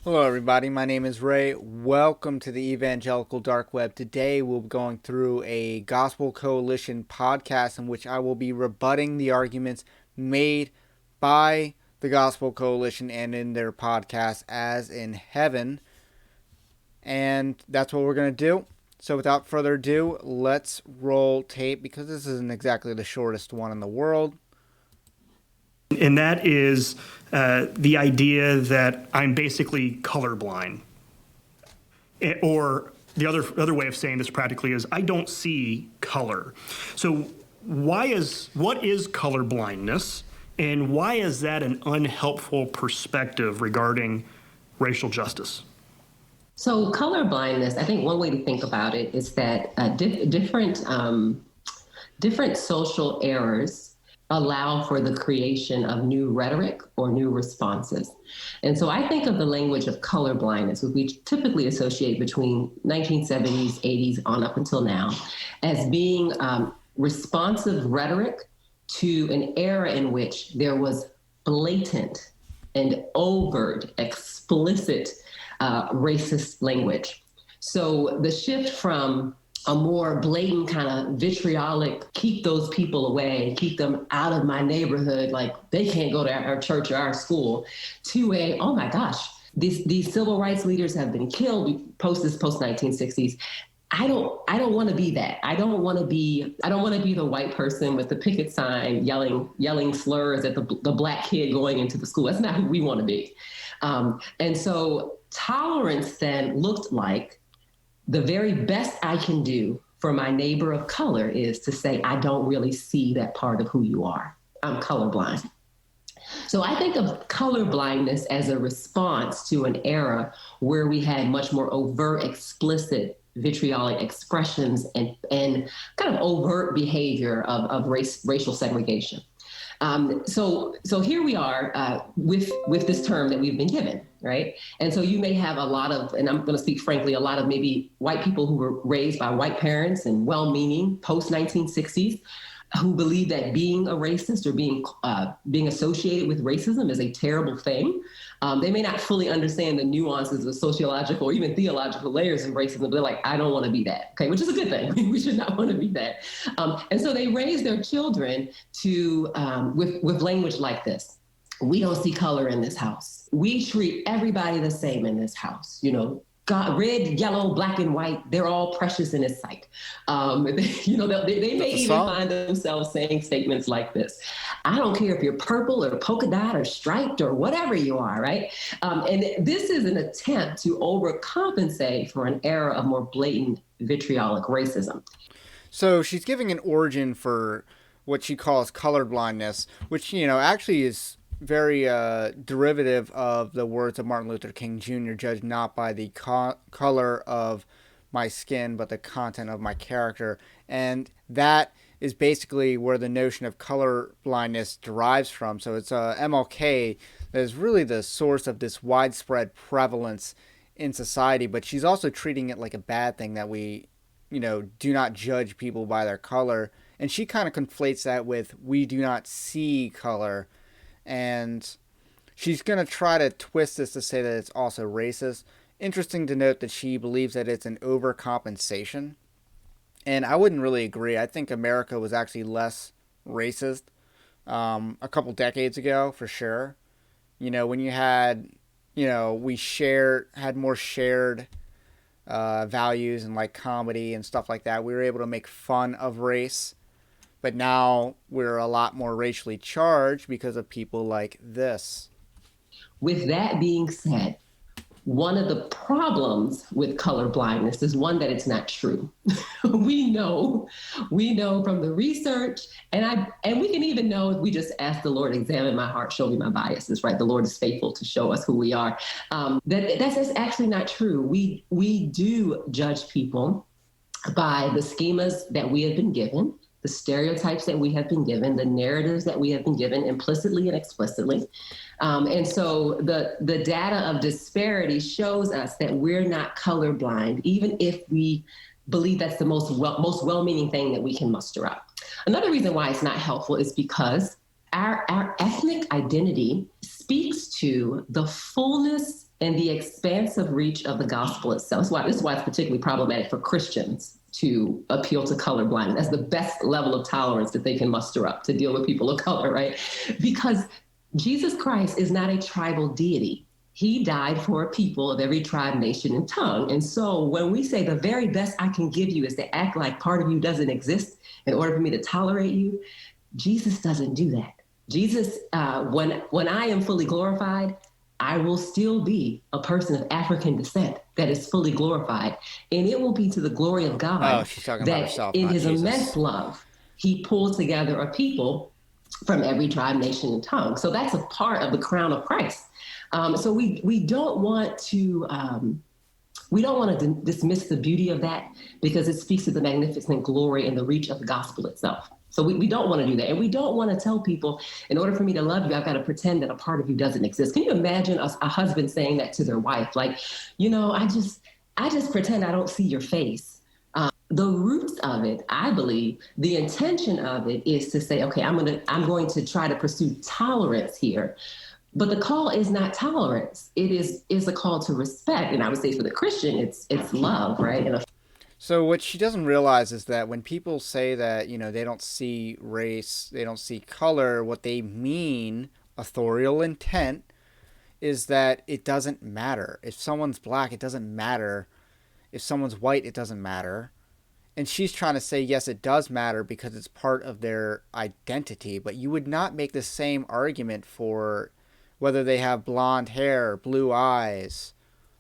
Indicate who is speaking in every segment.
Speaker 1: Hello, everybody. My name is Ray. Welcome to the Evangelical Dark Web. Today, we'll be going through a Gospel Coalition podcast in which I will be rebutting the arguments made by the Gospel Coalition and in their podcast, As in Heaven. And that's what we're going to do. So, without further ado, let's roll tape because this isn't exactly the shortest one in the world.
Speaker 2: And that is the idea that I'm basically colorblind. Or the other way of saying this practically is I don't see color. So what is colorblindness, and why is that an unhelpful perspective regarding racial justice?
Speaker 3: So colorblindness, I think one way to think about it is that different social errors allow for the creation of new rhetoric or new responses. And so I think of the language of colorblindness, which we typically associate between 1970s, 80s on up until now, as being responsive rhetoric to an era in which there was blatant and overt, explicit racist language. So the shift from a more blatant kind of vitriolic, keep those people away, keep them out of my neighborhood, like they can't go to our church or our school, to a, oh my gosh, these civil rights leaders have been killed post 1960s. I don't want to be that. I don't want to be the white person with the picket sign yelling slurs at the black kid going into the school. That's not who we want to be. And so tolerance then looked like the very best I can do for my neighbor of color is to say, I don't really see that part of who you are. I'm colorblind. So I think of colorblindness as a response to an era where we had much more overt, explicit vitriolic expressions and kind of overt behavior of racial segregation. So here we are with this term that we've been given, right? And so you may have a lot of, and I'm going to speak frankly, a lot of maybe white people who were raised by white parents and well-meaning post 1960s who believe that being a racist or being associated with racism is a terrible thing. They may not fully understand the nuances of sociological or even theological layers of racism, but they're like, I don't want to be that, okay, which is a good thing. We should not want to be that. And so they raise their children to with language like this. We don't see color in this house. We treat everybody the same in this house. You know, God, red, yellow, black, and white, they're all precious in his sight. They may even find themselves saying statements like this. I don't care if you're purple or polka dot or striped or whatever you are, right? And this is an attempt to overcompensate for an era of more blatant vitriolic racism.
Speaker 1: So she's giving an origin for what she calls colorblindness, which, actually is very derivative of the words of Martin Luther King Jr., judged not by the color of my skin, but the content of my character. And that is basically where the notion of color blindness derives from. So it's MLK that is really the source of this widespread prevalence in society, but she's also treating it like a bad thing that we, do not judge people by their color. And she kind of conflates that with we do not see color. And she's going to try to twist this to say that it's also racist. Interesting to note that she believes that it's an overcompensation. And I wouldn't really agree. I think America was actually less racist a couple decades ago, for sure. When you had, we had more shared values and like comedy and stuff like that. We were able to make fun of race. But now we're a lot more racially charged because of people like this.
Speaker 3: With that being said, one of the problems with color blindness is one that it's not true. we know from the research, and we can even know if we just ask the Lord, examine my heart, show me my biases, right? The Lord is faithful to show us who we are. That's actually not true. We do judge people by the schemas that we have been given, the stereotypes that we have been given, the narratives that we have been given implicitly and explicitly. And so the data of disparity shows us that we're not colorblind, even if we believe that's the most well-meaning thing that we can muster up. Another reason why it's not helpful is because our ethnic identity speaks to the fullness and the expansive reach of the gospel itself. This is why it's particularly problematic for Christians to appeal to colorblindness. That's the best level of tolerance that they can muster up to deal with people of color, right? Because Jesus Christ is not a tribal deity. He died for a people of every tribe, nation, and tongue. And so when we say the very best I can give you is to act like part of you doesn't exist in order for me to tolerate you, Jesus doesn't do that. Jesus, when I am fully glorified, I will still be a person of African descent that is fully glorified. And it will be to the glory of God
Speaker 1: she's talking
Speaker 3: that
Speaker 1: about herself,
Speaker 3: in
Speaker 1: not
Speaker 3: his
Speaker 1: Jesus.
Speaker 3: immense love, he pulls together a people from every tribe, nation, and tongue. So that's a part of the crown of Christ. So we don't want to dismiss the beauty of that because it speaks to the magnificent glory and the reach of the gospel itself. So we don't want to do that. And we don't want to tell people, in order for me to love you, I've got to pretend that a part of you doesn't exist. Can you imagine a husband saying that to their wife? Like, I just pretend I don't see your face. The roots of it, I believe, the intention of it is to say, okay, I'm going to try to pursue tolerance here. But the call is not tolerance. It is a call to respect. And I would say for the Christian, it's love, right? And
Speaker 1: so what she doesn't realize is that when people say that, they don't see race, they don't see color, what they mean, authorial intent, is that it doesn't matter. If someone's black, it doesn't matter. If someone's white, it doesn't matter. And she's trying to say, yes, it does matter because it's part of their identity. But you would not make the same argument for whether they have blonde hair, blue eyes,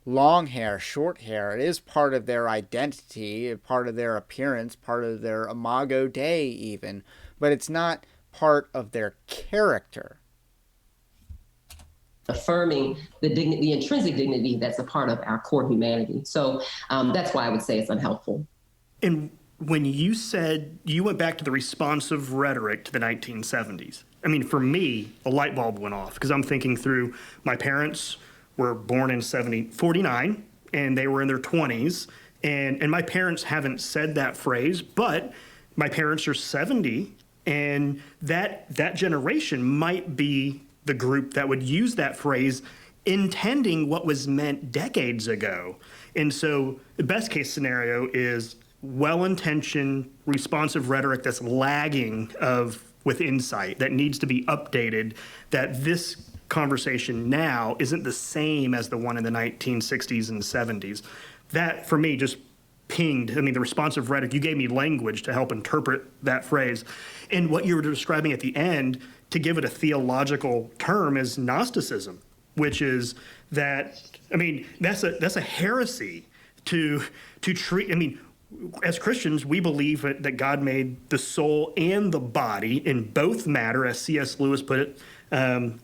Speaker 1: long hair, short hair. It is part of their identity, part of their appearance, part of their imago Dei even. But it's not part of their character.
Speaker 3: Affirming the intrinsic dignity that's a part of our core humanity. So that's why I would say it's unhelpful.
Speaker 2: And when you said you went back to the responsive rhetoric to the 1970s, I mean, for me, a light bulb went off because I'm thinking through my parents were born in 49 and they were in their 20s. And my parents haven't said that phrase, but my parents are 70 and that generation might be the group that would use that phrase intending what was meant decades ago. And so the best case scenario is well-intentioned, responsive rhetoric that's lagging with insight, that needs to be updated, that this conversation now isn't the same as the one in the 1960s and 70s. That, for me, just pinged. I mean, the responsive rhetoric, you gave me language to help interpret that phrase. And what you were describing at the end, to give it a theological term, is Gnosticism, which is that, I mean, that's a heresy to treat, I mean, as Christians, we believe that God made the soul and the body in both matter, as C.S. Lewis put it.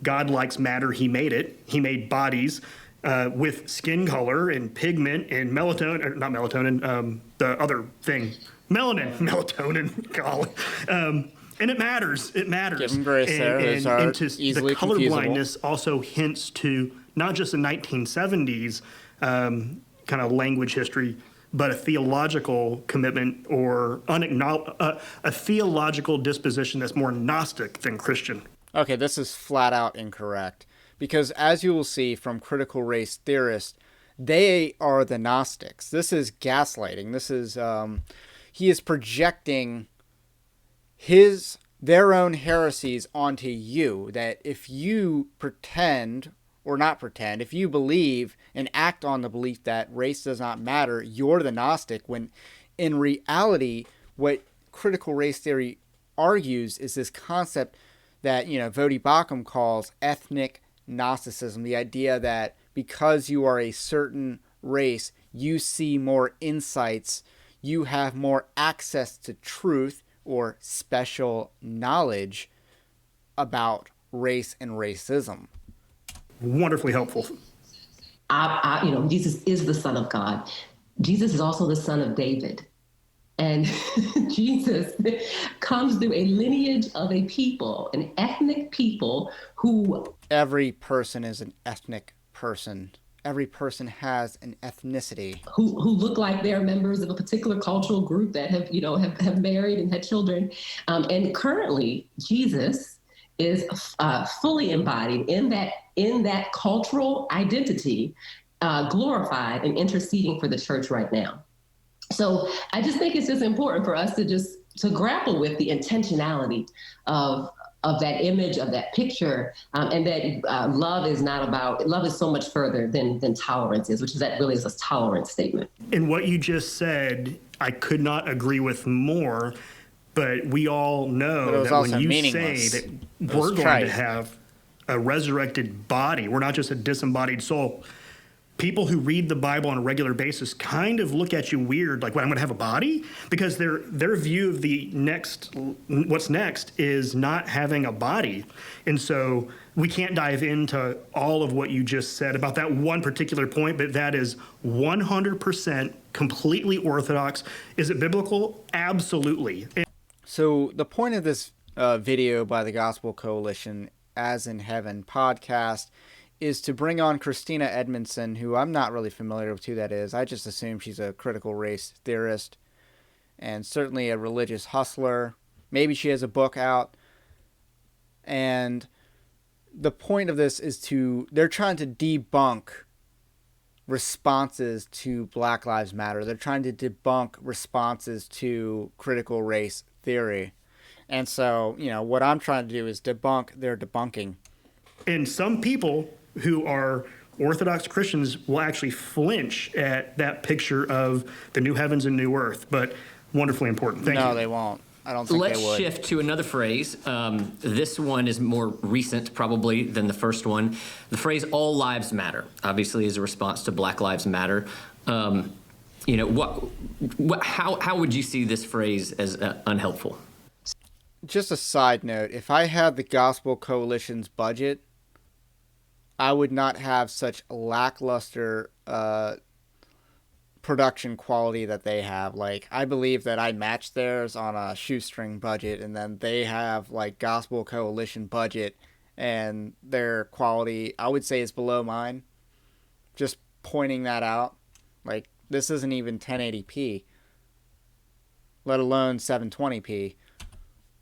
Speaker 2: God likes matter, he made it. He made bodies with skin color and pigment and melatonin, or not melatonin, the other thing, melatonin, golly. And it matters. It matters.
Speaker 1: Give them grace there. Those are easily
Speaker 2: the colorblindness
Speaker 1: confusable.
Speaker 2: also hints to not just the 1970s kind of language history, but a theological commitment or a theological disposition that's more Gnostic than Christian.
Speaker 1: Okay, this is flat out incorrect. Because as you will see from critical race theorists, they are the Gnostics. This is gaslighting. This is, he is projecting their own heresies onto you, that if you pretend or not pretend, if you believe and act on the belief that race does not matter, you're the Gnostic, when in reality, what critical race theory argues is this concept that, Vodi Bakum calls ethnic Gnosticism, the idea that because you are a certain race, you see more insights, you have more access to truth or special knowledge about race and racism.
Speaker 2: Wonderfully helpful.
Speaker 3: Jesus is the Son of God. Jesus is also the son of David. And Jesus comes through a lineage of a people, an ethnic people who...
Speaker 1: Every person is an ethnic person. Every person has an ethnicity.
Speaker 3: Who look like they're members of a particular cultural group that have married and had children. And currently, Jesus is fully embodied in that cultural identity, glorified and interceding for the church right now. So I just think it's just important for us to grapple with the intentionality of that image, of that picture, and that love is so much further than tolerance is, which is that really is a tolerance statement.
Speaker 2: And what you just said, I could not agree with more, but we all know that when you say that we're going to have a resurrected body, we're not just a disembodied soul. People who read the Bible on a regular basis kind of look at you weird, like, "What, I'm going to have a body?" Because their view of what's next is not having a body. And so we can't dive into all of what you just said about that one particular point, but that is 100% completely orthodox. Is it biblical? Absolutely.
Speaker 1: So the point of this video by the Gospel Coalition, As in Heaven podcast, is to bring on Christina Edmondson, who I'm not really familiar with who that is. I just assume she's a critical race theorist and certainly a religious hustler. Maybe she has a book out. And the point of this is they're trying to debunk responses to Black Lives Matter. They're trying to debunk responses to critical race theory. And so, what I'm trying to do is debunk their debunking.
Speaker 2: And some people who are Orthodox Christians will actually flinch at that picture of the new heavens and new earth, but wonderfully important. Thank you.
Speaker 1: No, they won't. I don't think they would.
Speaker 4: Let's shift to another phrase. This one is more recent probably than the first one. The phrase "all lives matter" obviously is a response to Black Lives Matter. How would you see this phrase as unhelpful?
Speaker 1: Just a side note, if I had the Gospel Coalition's budget, I would not have such lackluster production quality that they have. Like, I believe that I match theirs on a shoestring budget, and then they have like Gospel Coalition budget, and their quality, I would say, is below mine. Just pointing that out. Like, this isn't even 1080p, let alone 720p.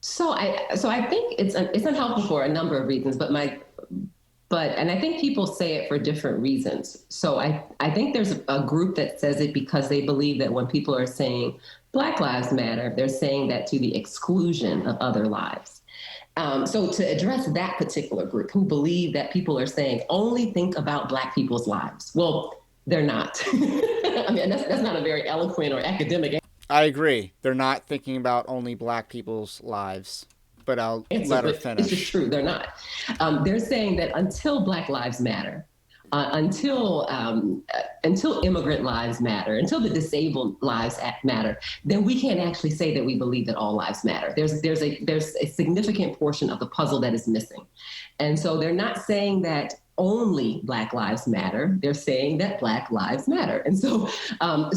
Speaker 3: So I think it's unhelpful for a number of reasons, and I think people say it for different reasons. So I think there's a group that says it because they believe that when people are saying Black Lives Matter, they're saying that to the exclusion of other lives. So to address that particular group who believe that people are saying only think about Black people's lives. Well, they're not. I mean, that's not a very eloquent or academic.
Speaker 1: I agree. They're not thinking about only Black people's lives. But I'll let her finish.
Speaker 3: It's just true. They're not. They're saying that until Black Lives Matter, until immigrant lives matter, until the disabled lives matter, then we can't actually say that we believe that all lives matter. There's a significant portion of the puzzle that is missing, and so they're not saying that only Black lives matter. They're saying that Black lives matter, and so I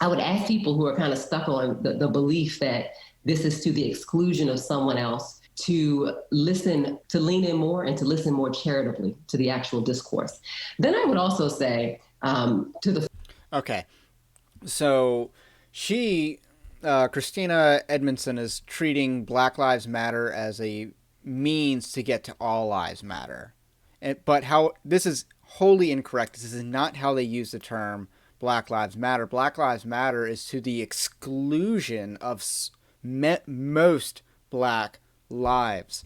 Speaker 3: would ask people who are kind of stuck on the belief that this is to the exclusion of someone else to listen, to lean in more and to listen more charitably to the actual discourse. Then I would also say
Speaker 1: Okay. So Christina Edmondson is treating Black Lives Matter as a means to get to all lives matter. But this is wholly incorrect. This is not how they use the term Black Lives Matter. Black Lives Matter is to the exclusion of most Black lives.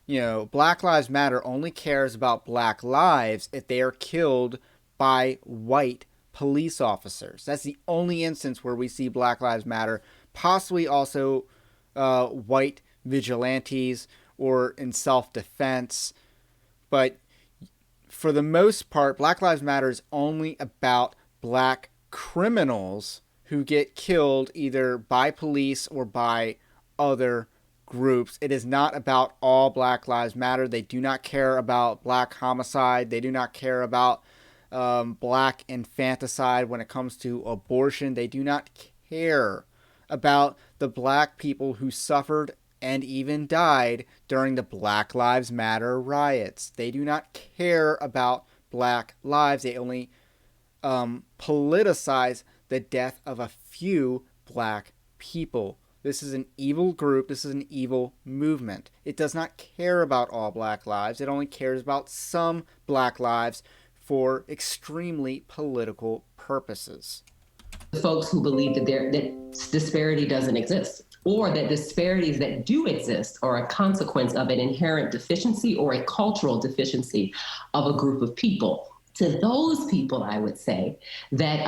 Speaker 1: Black Lives Matter only cares about Black lives if they are killed by white police officers. That's the only instance where we see Black Lives Matter. Possibly also white vigilantes or in self-defense. But for the most part, Black Lives Matter is only about Black criminals who get killed either by police or by other groups. It is not about all Black Lives Matter. They do not care about Black homicide. They do not care about Black infanticide when it comes to abortion. They do not care about the Black people who suffered and even died during the Black Lives Matter riots. They do not care about Black lives. They only politicize the death of a few Black people. This is an evil group. This is an evil movement. It does not care about all black lives. It only cares about some black lives for extremely political purposes.
Speaker 3: Folks who believe that disparity doesn't exist, or that disparities that do exist are a consequence of an inherent deficiency or a cultural deficiency of a group of people. To those people, I would say that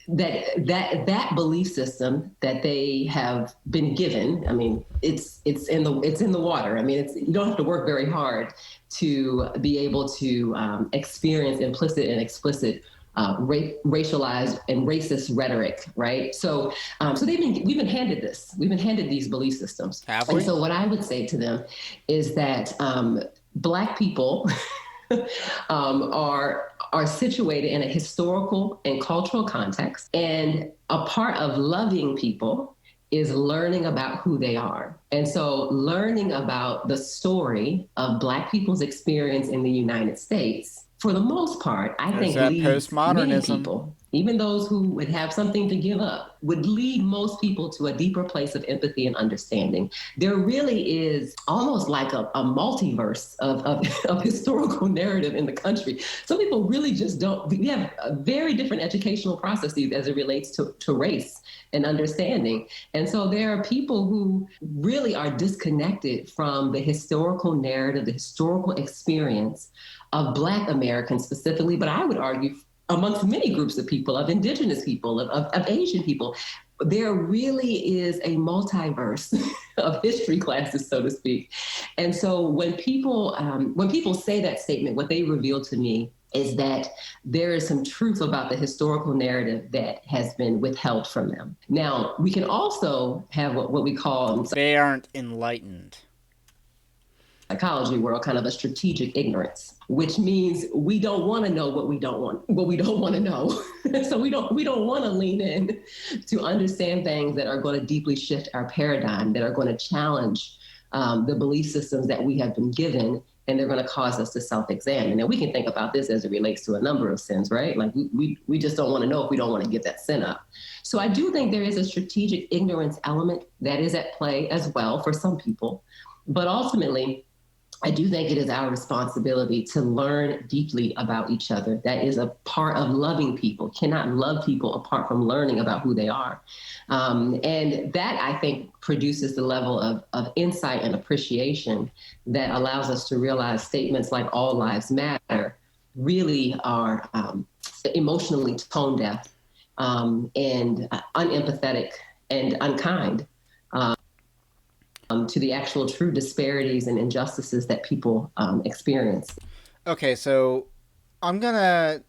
Speaker 3: that belief system that they have been given. I mean, it's in the water. I mean, you don't have to work very hard to be able to experience implicit and explicit racialized and racist rhetoric, right? So we've been handed this. We've been handed these belief systems.
Speaker 1: Have we?
Speaker 3: And so what I would say to them is that Black people are situated in a historical and cultural context, and a part of loving people is learning about who they are. And so learning about the story of Black people's experience in the United States, for the most part, I think leads many people, even those who would have something to give up, would lead most people to a deeper place of empathy and understanding. There really is almost like a multiverse of historical narrative in the country. Some people really just don't. We have a very different educational processes as it relates to race and understanding. And so there are people who really are disconnected from the historical narrative, the historical experience of Black Americans specifically, but I would argue amongst many groups of people, of Indigenous people, of Asian people. There really is a multiverse of history classes, so to speak. And so when people say that statement, what they reveal to me is that there is some truth about the historical narrative that has been withheld from them. Now, we can also have what we call...
Speaker 1: They aren't enlightened.
Speaker 3: Psychology world, kind of a strategic ignorance, which means we don't want to know what we don't want to know. So we don't want to lean in to understand things that are going to deeply shift our paradigm, that are going to challenge the belief systems that we have been given, and they're going to cause us to self-examine. And we can think about this as it relates to a number of sins, right? Like we just don't want to know if we don't want to give that sin up. So I do think there is a strategic ignorance element that is at play as well for some people. But ultimately, I do think it is our responsibility to learn deeply about each other. That is a part of loving people. Cannot love people apart from learning about who they are. And that, I think, produces the level of insight and appreciation that allows us to realize statements like all lives matter really are emotionally tone deaf and unempathetic and unkind. To the actual true disparities and injustices that people experience.
Speaker 1: Okay, so I'm going to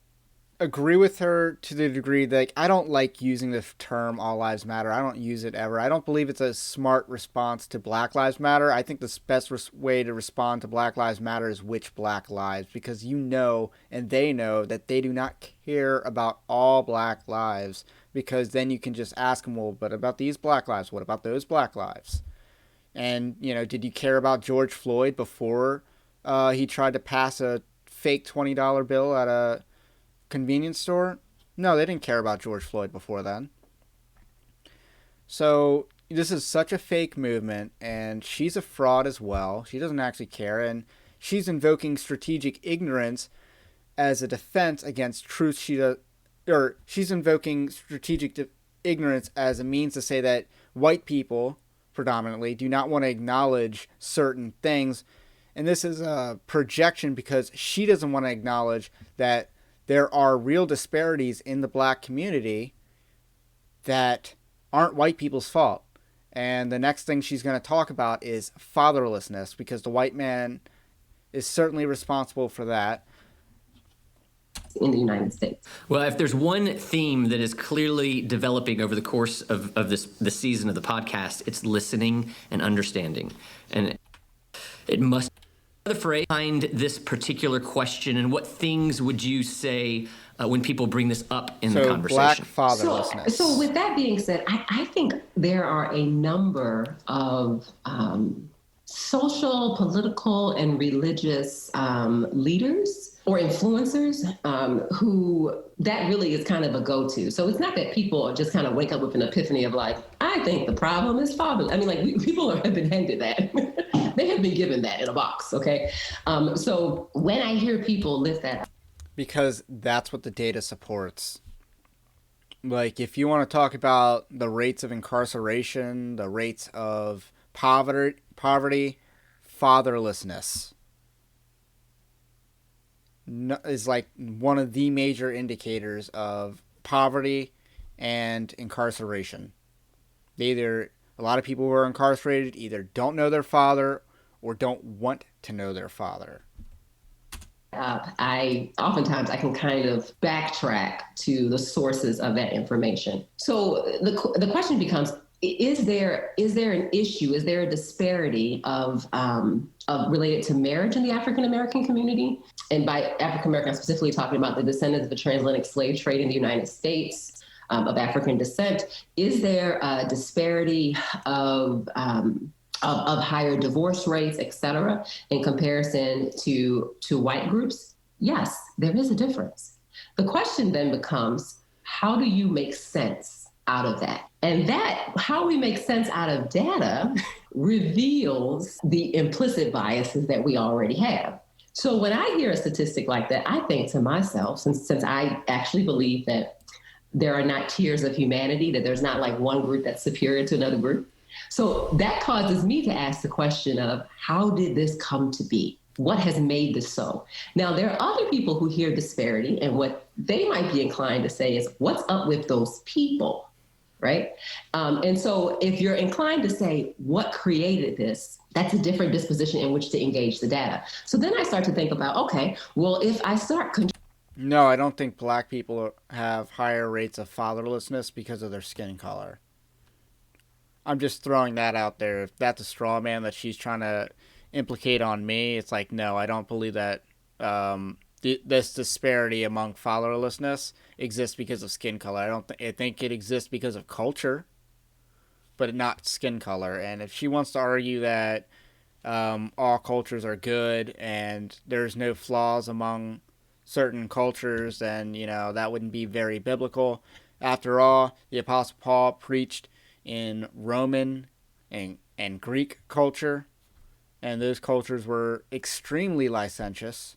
Speaker 1: agree with her to the degree that I don't like using the term all lives matter. I don't use it ever. I don't believe it's a smart response to Black Lives Matter. I think the best way to respond to Black Lives Matter is which Black lives, because you know and they know that they do not care about all Black lives, because then you can just ask them, well, but about these Black lives, what about those Black lives? And, you know, did you care about George Floyd before he tried to pass a fake $20 bill at a convenience store? No, they didn't care about George Floyd before then. So this is such a fake movement, and she's a fraud as well. She doesn't actually care, and she's invoking strategic ignorance as a defense against truth. She's invoking strategic ignorance as a means to say that white people predominantly do not want to acknowledge certain things. And this is a projection because she doesn't want to acknowledge that there are real disparities in the Black community that aren't white people's fault. And the next thing she's going to talk about is fatherlessness, because the white man is certainly responsible for that
Speaker 3: in the United States.
Speaker 4: Well, if there's one theme that is clearly developing over the course of this season of the podcast, it's listening and understanding. And it must be the phrase behind this particular question, and what things would you say when people bring this up in the conversation?
Speaker 1: Black fatherlessness.
Speaker 3: So with that being said, I think there are a number of social, political, and religious leaders or influencers who that really is kind of a go-to. So it's not that people just kind of wake up with an epiphany of like, I think the problem is father. I mean, like people have been handed that. They have been given that in a box, okay? So when I hear people lift that up,
Speaker 1: because that's what the data supports. Like, if you want to talk about the rates of incarceration, the rates of poverty, fatherlessness is like one of the major indicators of poverty and incarceration. A lot of people who are incarcerated either don't know their father or don't want to know their father.
Speaker 3: I oftentimes I can kind of backtrack to the sources of that information. So the question becomes: is there an issue? Is there a disparity of related to marriage in the African American community? And by African American, I'm specifically talking about the descendants of the transatlantic slave trade in the United States of African descent. Is there a disparity of higher divorce rates, et cetera, in comparison to white groups? Yes, there is a difference. The question then becomes, how do you make sense out of that? And that, how we make sense out of data reveals the implicit biases that we already have. So when I hear a statistic like that, I think to myself, since I actually believe that there are not tiers of humanity, that there's not like one group that's superior to another group. So that causes me to ask the question of, how did this come to be? What has made this so? Now, there are other people who hear disparity, and what they might be inclined to say is, what's up with those people, right? And so if you're inclined to say, what created this? That's a different disposition in which to engage the data. So then I start to think about, okay, well, if I start...
Speaker 1: No, I don't think black people have higher rates of fatherlessness because of their skin color. I'm just throwing that out there. If that's a straw man that she's trying to implicate on me, it's like, no, I don't believe that this disparity among fatherlessness exists because of skin color. I think it exists because of culture, but not skin color. And if she wants to argue that all cultures are good and there's no flaws among certain cultures, then, that wouldn't be very biblical. After all, the Apostle Paul preached in Roman and Greek culture, and those cultures were extremely licentious.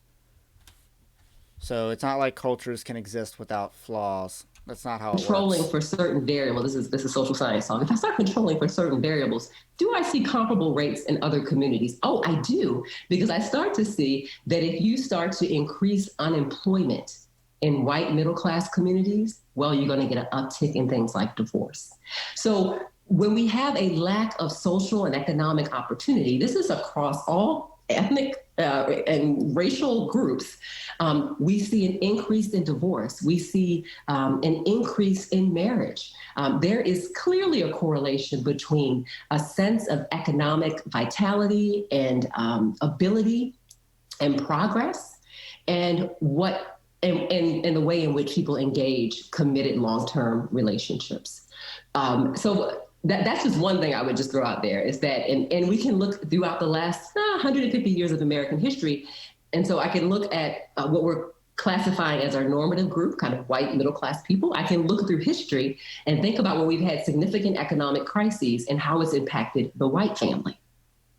Speaker 1: So it's not like cultures can exist without flaws. That's not how it works.
Speaker 3: Controlling for certain variables. This is social science talk. If I start controlling for certain variables, do I see comparable rates in other communities? Oh, I do, because I start to see that if you start to increase unemployment in white middle class communities, well, you're going to get an uptick in things like divorce. So when we have a lack of social and economic opportunity, this is across all ethnic and racial groups, we see an increase in divorce. We see an increase in marriage. There is clearly a correlation between a sense of economic vitality and ability and progress, and and the way in which people engage committed long-term relationships. So that's just one thing I would just throw out there, is that, and we can look throughout the last 150 years of American history. And so I can look at what we're classifying as our normative group, kind of white middle-class people. I can look through history and think about when we've had significant economic crises and how it's impacted the white family.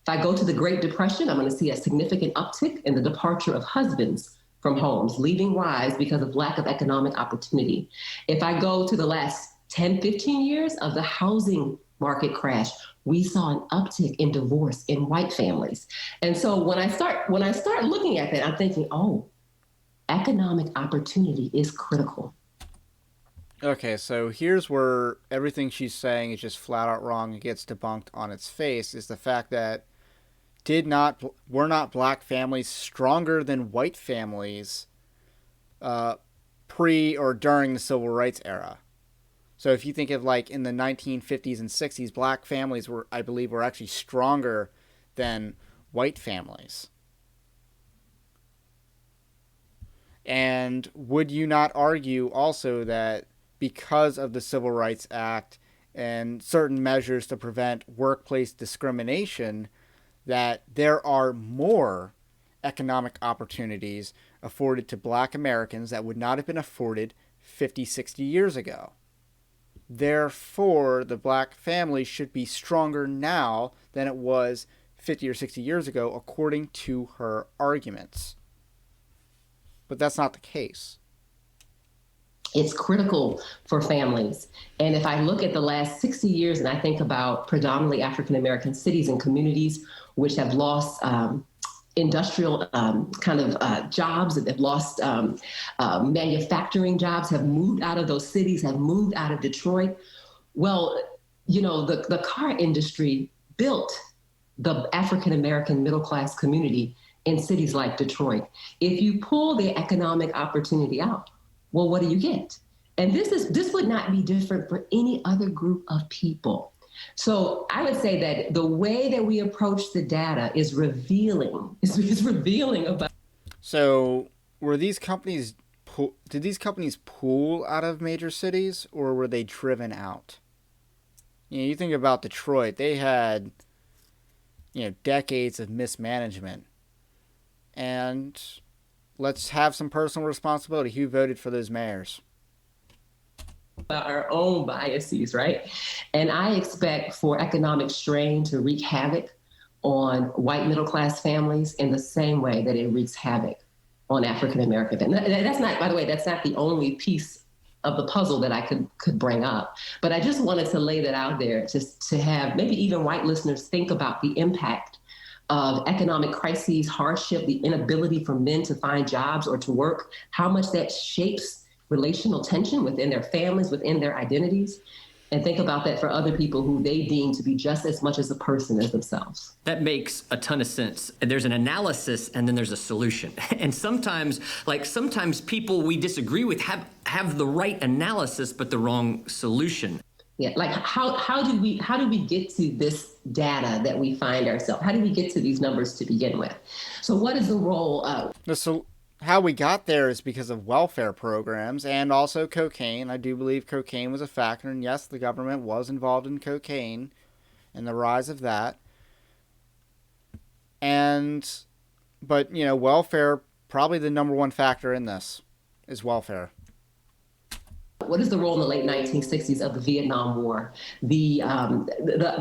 Speaker 3: If I go to the Great Depression, I'm going to see a significant uptick in the departure of husbands from homes, leaving wives because of lack of economic opportunity. If I go to the last 10, 15 years of the housing market crash, we saw an uptick in divorce in white families. And so when I start looking at that, I'm thinking, oh, economic opportunity is critical.
Speaker 1: Okay, so here's where everything she's saying is just flat out wrong and gets debunked on its face, is the fact that were not black families stronger than white families pre or during the civil rights era? So if you think of like in the 1950s and 60s, black families were actually stronger than white families. And would you not argue also that because of the Civil Rights Act and certain measures to prevent workplace discrimination, that there are more economic opportunities afforded to Black Americans that would not have been afforded 50, 60 years ago. Therefore, the Black family should be stronger now than it was 50 or 60 years ago, according to her arguments. But that's not the case.
Speaker 3: It's critical for families. And if I look at the last 60 years and I think about predominantly African-American cities and communities which have lost industrial jobs, that have lost manufacturing jobs, have moved out of those cities, have moved out of Detroit. Well, the car industry built the African-American middle-class community in cities like Detroit. If you pull the economic opportunity out, well, what do you get? And this would not be different for any other group of people. So I would say that the way that we approach the data is revealing. Is revealing about.
Speaker 1: So were these companies? Did these companies pool out of major cities, or were they driven out? You think about Detroit. They had, decades of mismanagement, and let's have some personal responsibility. Who voted for those mayors?
Speaker 3: About our own biases, right? And I expect for economic strain to wreak havoc on white middle-class families in the same way that it wreaks havoc on African-American families. That's not, by the way, that's not the only piece of the puzzle that I could bring up. But I just wanted to lay that out there just to have maybe even white listeners think about the impact of economic crises, hardship, the inability for men to find jobs or to work, how much that shapes relational tension within their families, within their identities, and think about that for other people who they deem to be just as much as a person as themselves.
Speaker 4: That makes a ton of sense. There's an analysis and then there's a solution. And sometimes people we disagree with have the right analysis but the wrong solution.
Speaker 3: Yeah, like how do we get to this data that we find ourselves? How do we get to these numbers to begin with? So what is the role of...
Speaker 1: So how we got there is because of welfare programs and also cocaine. I do believe cocaine was a factor, and yes, the government was involved in cocaine and the rise of that. But welfare, probably the number one factor in this is welfare.
Speaker 3: What is the role in the late 1960s of the Vietnam War, the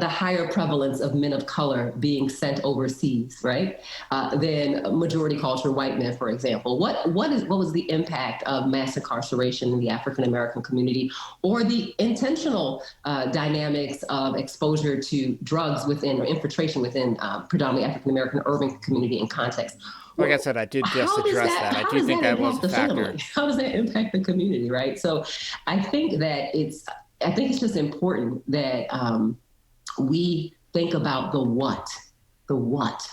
Speaker 3: higher prevalence of men of color being sent overseas, right? Than majority culture white men, for example. What was the impact of mass incarceration in the African American community, or the intentional dynamics of exposure to drugs within or infiltration within predominantly African American urban community and context?
Speaker 1: Like I said, I did just address that. I do think that was a factor.
Speaker 3: How does that impact the community, right? So I think it's just important that we think about the what.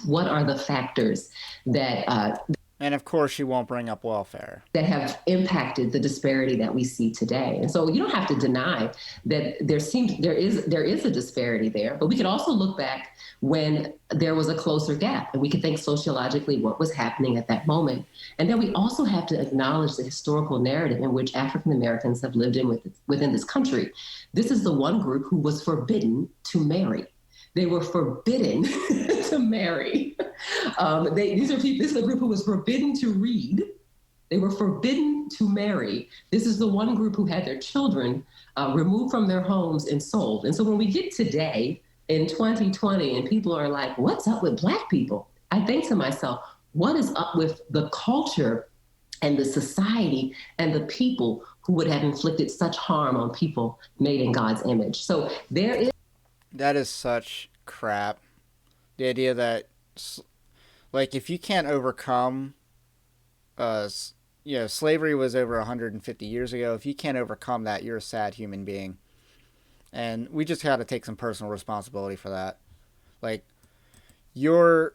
Speaker 3: What are the factors that...
Speaker 1: and of course, you won't bring up welfare.
Speaker 3: That have impacted the disparity that we see today. And so you don't have to deny that there is a disparity there, but we could also look back when there was a closer gap, and we could think sociologically what was happening at that moment. And then we also have to acknowledge the historical narrative in which African Americans have lived within this country. This is the one group who was forbidden to marry. They were forbidden to marry. This is a group who was forbidden to read. They were forbidden to marry. This is the one group who had their children removed from their homes and sold. And so when we get today in 2020 and people are like, what's up with Black people? I think to myself, what is up with the culture and the society and the people who would have inflicted such harm on people made in God's image? So there is...
Speaker 1: That is such crap. The idea that, if you can't overcome, slavery was over 150 years ago. If you can't overcome that, you're a sad human being. And we just got to take some personal responsibility for that. Your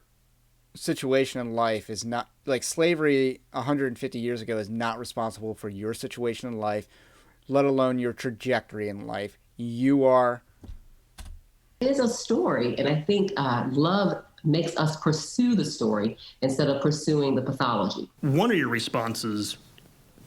Speaker 1: situation in life is not, slavery 150 years ago is not responsible for your situation in life, let alone your trajectory in life. You are...
Speaker 3: It is a story, and I think love makes us pursue the story instead of pursuing the pathology.
Speaker 2: One of your responses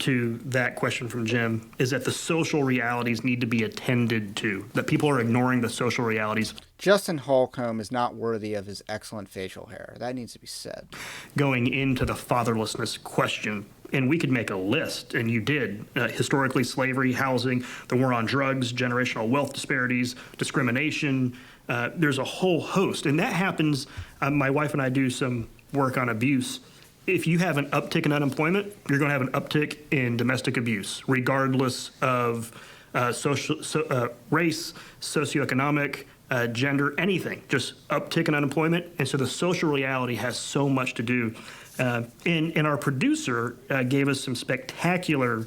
Speaker 2: to that question from Jim is that the social realities need to be attended to, that people are ignoring the social realities.
Speaker 1: Justin Holcomb is not worthy of his excellent facial hair. That needs to be said.
Speaker 2: Going into the fatherlessness question, and we could make a list, and you did, historically, slavery, housing, the war on drugs, generational wealth disparities, discrimination. There's a whole host, and that happens. My wife and I do some work on abuse. If you have an uptick in unemployment, you're going to have an uptick in domestic abuse, regardless of race, socioeconomic, gender, anything. Just uptick in unemployment. And so the social reality has so much to do. And our producer gave us some spectacular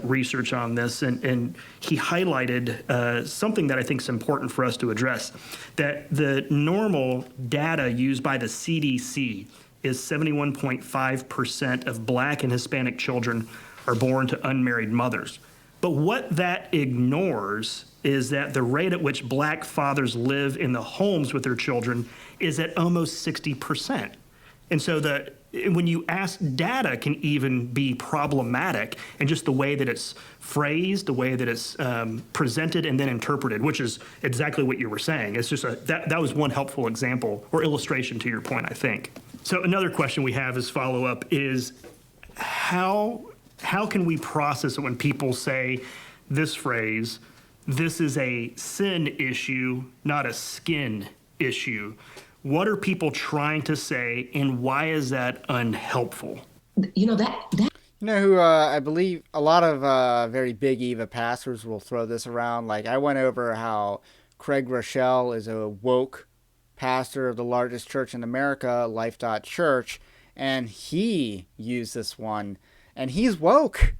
Speaker 2: research on this, and he highlighted something that I think is important for us to address, that the normal data used by the CDC is 71.5% of Black and Hispanic children are born to unmarried mothers. But what that ignores is that the rate at which Black fathers live in the homes with their children is at almost 60%. And so when you ask, data can even be problematic, and just the way that it's phrased, the way that it's presented and then interpreted, which is exactly what you were saying. It's just that was one helpful example or illustration to your point, I think. So another question we have as follow-up is how can we process it when people say this phrase, this is a sin issue, not a skin issue? What are people trying to say, and why is that unhelpful?
Speaker 3: You know, that
Speaker 1: You know who I believe a lot of very big Eva pastors will throw this around. Like, I went over how Craig Rochelle is a woke pastor of the largest church in America, Life Church, and he used this one, and he's woke.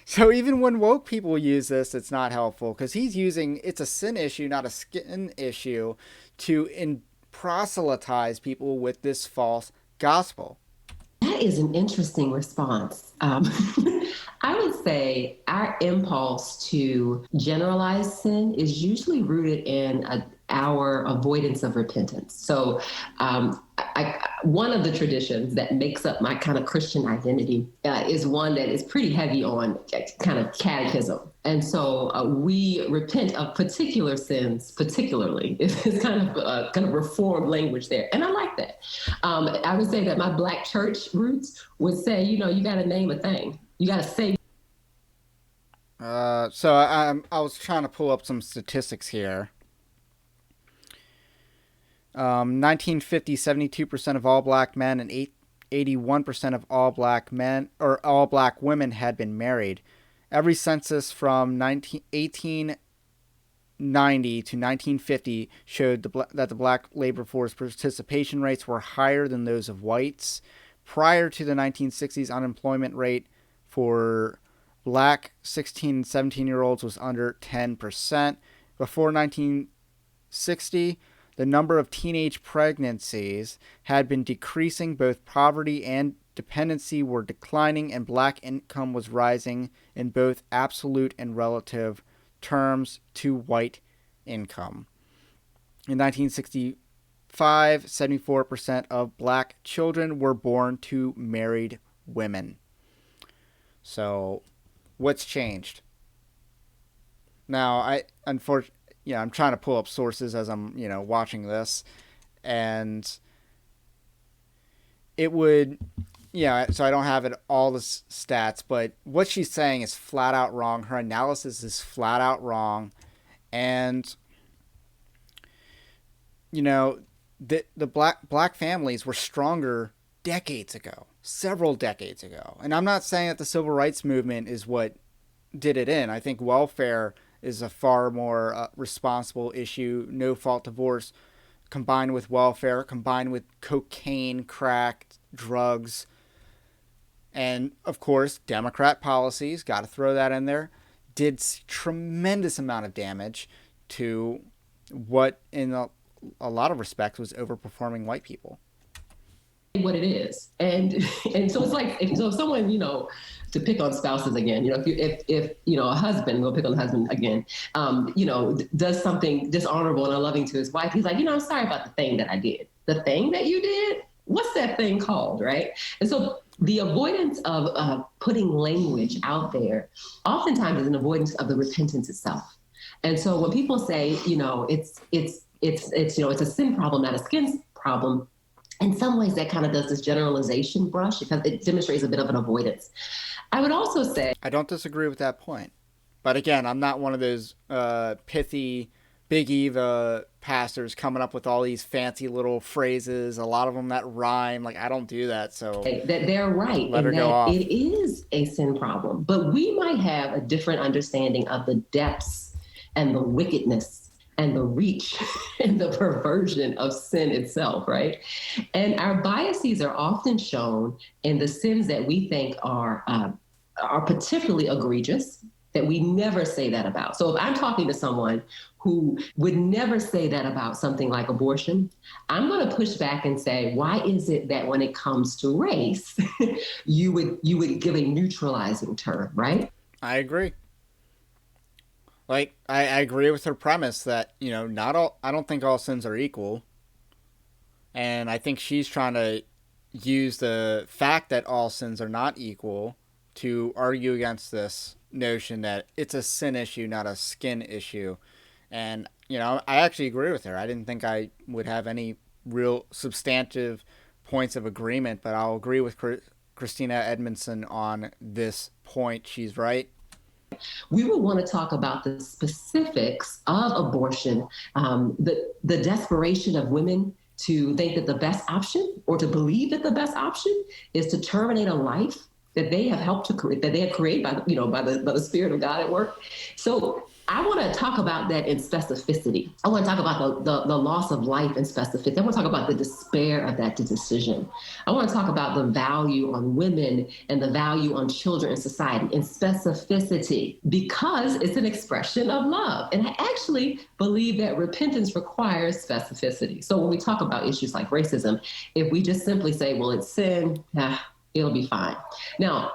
Speaker 1: So even when woke people use this, it's not helpful, because he's using, it's a sin issue, not a skin issue, to proselytize people with this false gospel.
Speaker 3: That is an interesting response. I would say our impulse to generalize sin is usually rooted in our avoidance of repentance. So one of the traditions that makes up my kind of Christian identity is one that is pretty heavy on kind of catechism. And so we repent of particular sins, particularly. It's kind of reformed language there. And I like that. I would say that my Black church roots would say, you got to name a thing. You got to say.
Speaker 1: So I was trying to pull up some statistics here. 1950, 72% of all Black men and 81% of all Black men or all Black women had been married. Every census from 1890 to 1950 showed that the Black labor force participation rates were higher than those of whites. Prior to the 1960s, unemployment rate for Black 16 and 17-year-olds was under 10%. Before 1960, the number of teenage pregnancies had been decreasing. Both poverty and dependency were declining, and Black income was rising in both absolute and relative terms to white income. In 1965, 74% of Black children were born to married women. So, what's changed? Now, I'm trying to pull up sources as I'm, watching this, and it would, so I don't have all the stats, but what she's saying is flat out wrong. Her analysis is flat out wrong, and, the black families were stronger decades ago, several decades ago. And I'm not saying that the civil rights movement is what did it in. I think welfare is a far more responsible issue. No-fault divorce combined with welfare, combined with cocaine, crack, drugs, and, of course, Democrat policies, got to throw that in there, did tremendous amount of damage to what, in a lot of respects, was overperforming white people.
Speaker 3: What it is, and so it's like if someone, to pick on spouses again, if a husband, we'll pick on the husband again, does something dishonorable and unloving to his wife, he's like, I'm sorry about the thing that I did. The thing that you did, what's that thing called, right? And so The avoidance of putting language out there oftentimes is an avoidance of the repentance itself. And so when people say, it's a sin problem, not a skin problem, in some ways that kind of does this generalization brush because it demonstrates a bit of an avoidance. I would also say,
Speaker 1: I don't disagree with that point. But again, I'm not one of those pithy Big Eva pastors coming up with all these fancy little phrases, a lot of them that rhyme. Like, I don't do that. So
Speaker 3: that they're right
Speaker 1: let her
Speaker 3: and
Speaker 1: go
Speaker 3: that
Speaker 1: off.
Speaker 3: it is a sin problem. But we might have a different understanding of the depths and the wickedness and the reach and the perversion of sin itself, right? And our biases are often shown in the sins that we think are particularly egregious, that we never say that about. So if I'm talking to someone who would never say that about something like abortion, I'm going to push back and say, why is it that when it comes to race, you would give a neutralizing term, right?
Speaker 1: I agree. Like, I agree with her premise that, not all, I don't think all sins are equal. And I think she's trying to use the fact that all sins are not equal to argue against this notion that it's a sin issue, not a skin issue. And, I actually agree with her. I didn't think I would have any real substantive points of agreement, but I'll agree with Christina Edmondson on this point. She's right.
Speaker 3: We would want to talk about the specifics of abortion, the desperation of women to think that the best option or to believe that the best option is to terminate a life that they have helped to create, that they have created by the Spirit of God at work. So I want to talk about that in specificity. I want to talk about the loss of life in specificity. I want to talk about the despair of that decision. I want to talk about the value on women and the value on children in society in specificity, because it's an expression of love. And I actually believe that repentance requires specificity. So when we talk about issues like racism, if we just simply say, well, it's sin, it'll be fine. Now,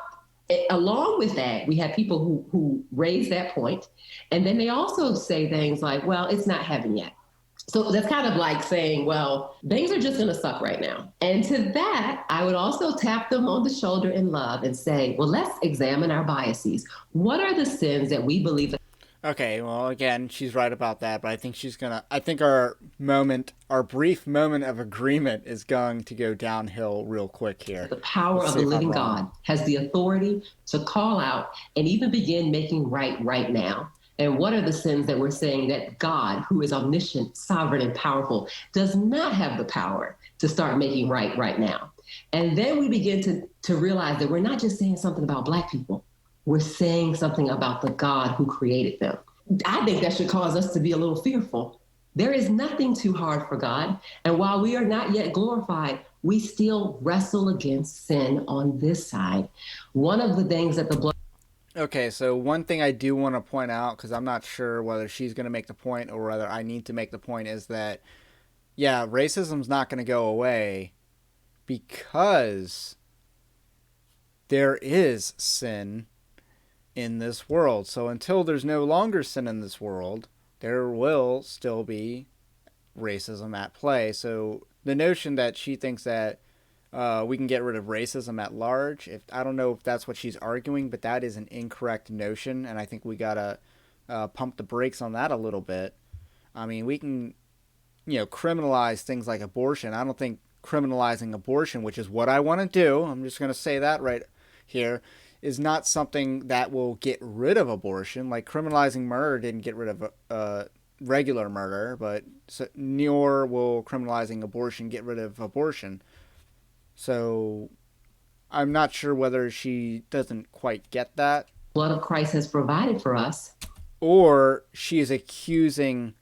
Speaker 3: along with that, we have people who raise that point, and then they also say things like, well, it's not heaven yet. So that's kind of like saying, well, things are just going to suck right now. And to that, I would also tap them on the shoulder in love and say, well, let's examine our biases. What are the sins that we believe that?
Speaker 1: Okay, well, again, she's right about that, but I think our brief moment of agreement is going to go downhill real quick here.
Speaker 3: The power of the living God has the authority to call out and even begin making right now. And what are the sins that we're saying that God, who is omniscient, sovereign, and powerful, does not have the power to start making right now? And then we begin to realize that we're not just saying something about Black people. We're saying something about the God who created them. I think that should cause us to be a little fearful. There is nothing too hard for God. And while we are not yet glorified, we still wrestle against sin on this side. One of the things that the blood...
Speaker 1: Okay, so one thing I do want to point out, because I'm not sure whether she's going to make the point or whether I need to make the point, is that, yeah, racism's not going to go away because there is sin in this world. So until there's no longer sin in this world, there will still be racism at play. So the notion that she thinks that we can get rid of racism at large, I don't know if that's what she's arguing, but that is an incorrect notion, and I think we gotta pump the brakes on that a little bit. I mean, we can, criminalize things like abortion. I don't think criminalizing abortion, which is what I want to do, I'm just going to say that right here, is not something that will get rid of abortion. Like, criminalizing murder didn't get rid of regular murder, but nor will criminalizing abortion get rid of abortion. So I'm not sure whether she doesn't quite get that.
Speaker 3: Blood of Christ has provided for us.
Speaker 1: Or she is accusing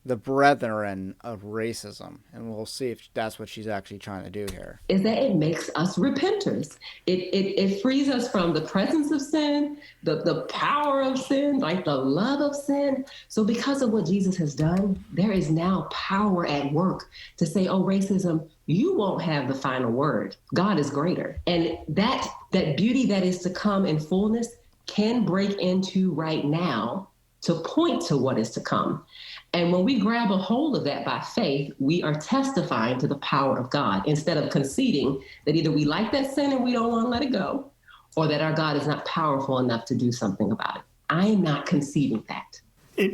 Speaker 1: the brethren of racism, and we'll see if that's what she's actually trying to do here.
Speaker 3: Is that it makes us repenters. It frees us from the presence of sin, the power of sin, like the love of sin. So because of what Jesus has done, there is now power at work to say, oh, racism, you won't have the final word. God is greater. And that beauty that is to come in fullness can break into right now to point to what is to come. And when we grab a hold of that by faith, we are testifying to the power of God instead of conceding that either we like that sin and we don't want to let it go, or that our God is not powerful enough to do something about it. I am not conceding that.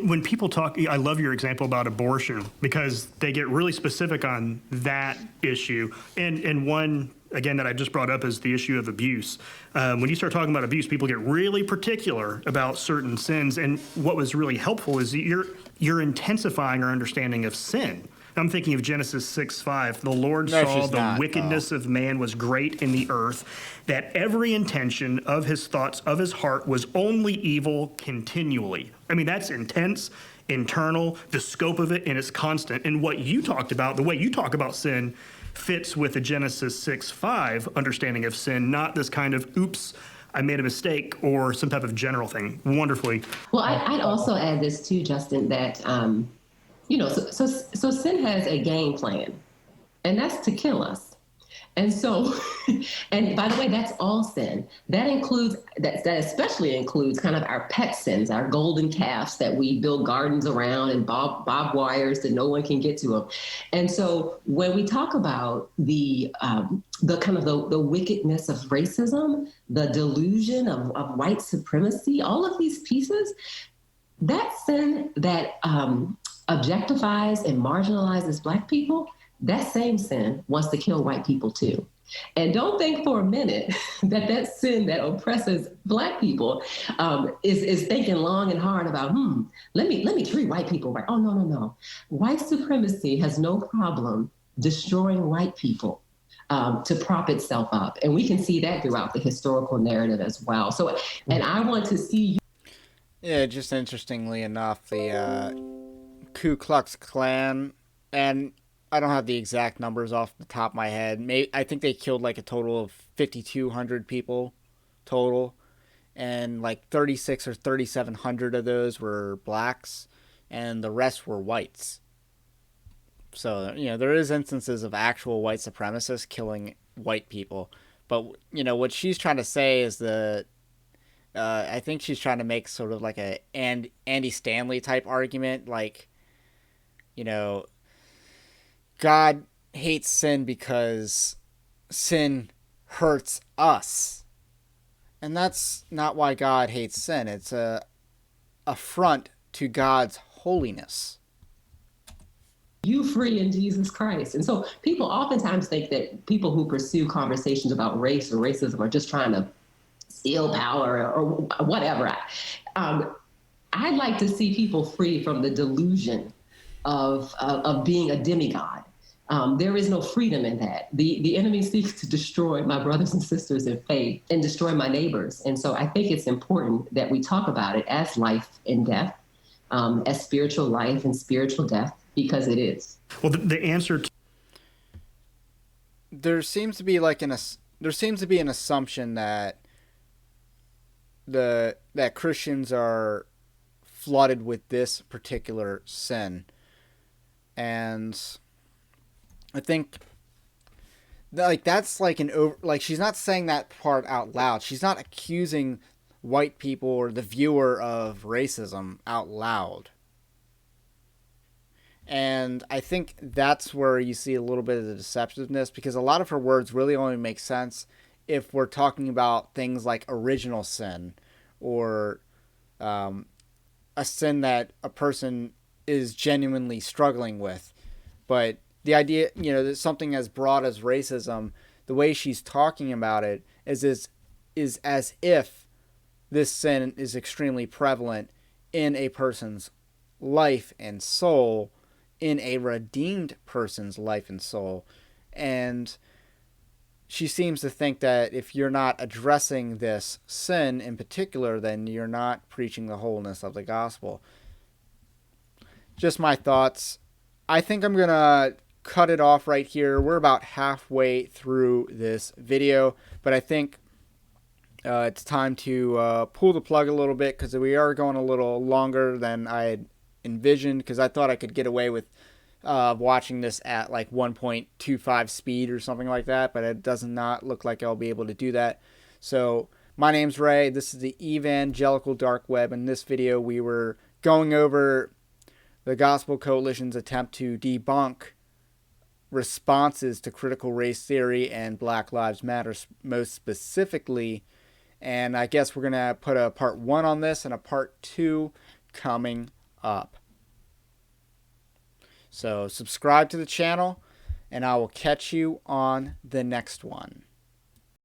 Speaker 2: When people talk, I love your example about abortion because they get really specific on that issue. And one, again, that I just brought up is the issue of abuse. When you start talking about abuse, people get really particular about certain sins. And what was really helpful is you're intensifying our understanding of sin. I'm thinking of Genesis 6:5. The Lord saw the wickedness of man was great in the earth, that every intention of his thoughts, of his heart, was only evil continually. I mean, that's intense, internal, the scope of it, and it's constant. And what you talked about, the way you talk about sin, fits with the Genesis 6:5 understanding of sin, not this kind of, oops, I made a mistake, or some type of general thing. Wonderfully.
Speaker 3: Well, I'd also add this too, Justin, that so sin has a game plan, and that's to kill us. And so, and by the way, that's all sin. That includes, that especially includes kind of our pet sins, our golden calves that we build gardens around and bob wires that no one can get to them. And so when we talk about the kind of the wickedness of racism, the delusion of white supremacy, all of these pieces, that sin that objectifies and marginalizes Black people, that same sin wants to kill white people too. And don't think for a minute that sin that oppresses Black people is thinking long and hard about, let me treat white people right. Oh, no. White supremacy has no problem destroying white people to prop itself up. And we can see that throughout the historical narrative as well. So, and I want to see you.
Speaker 1: Yeah, just interestingly enough, the Ku Klux Klan, and I don't have the exact numbers off the top of my head. I think they killed like a total of 5,200 people total, and like 36 or 3,700 of those were blacks, and the rest were whites. So, there is instances of actual white supremacists killing white people. But, what she's trying to say is that I think she's trying to make sort of like a Andy Stanley type argument, like, God hates sin because sin hurts us. And that's not why God hates sin. It's a affront to God's holiness.
Speaker 3: You free in Jesus Christ. And so people oftentimes think that people who pursue conversations about race or racism are just trying to steal power or whatever. I'd like to see people free from the delusion of being a demigod. There is no freedom in that. The enemy seeks to destroy my brothers and sisters in faith and destroy my neighbors. And so I think it's important that we talk about it as life and death, as spiritual life and spiritual death, because it is.
Speaker 2: Well, the answer to
Speaker 1: there seems to be an assumption that that Christians are flooded with this particular sin. And I think that's like she's not saying that part out loud. She's not accusing white people or the viewer of racism out loud. And I think that's where you see a little bit of the deceptiveness, because a lot of her words really only make sense if we're talking about things like original sin or a sin that a person is genuinely struggling with. But the idea, that something as broad as racism, the way she's talking about it is as if this sin is extremely prevalent in a person's life and soul, in a redeemed person's life and soul. And she seems to think that if you're not addressing this sin in particular, then you're not preaching the wholeness of the gospel. Just my thoughts. I think I'm going to cut it off right here. We're about halfway through this video, but I think it's time to pull the plug a little bit, because we are going a little longer than I had envisioned, because I thought I could get away with watching this at like 1.25 speed or something like that, but it does not look like I'll be able to do that. So my name's Ray. This is the Evangelical Dark Web. In this video, we were going over the Gospel Coalition's attempt to debunk responses to critical race theory and Black Lives Matter most specifically. And I guess we're going to put a part 1 on this and a part 2 coming up. So subscribe to the channel, and I will catch you on the next one.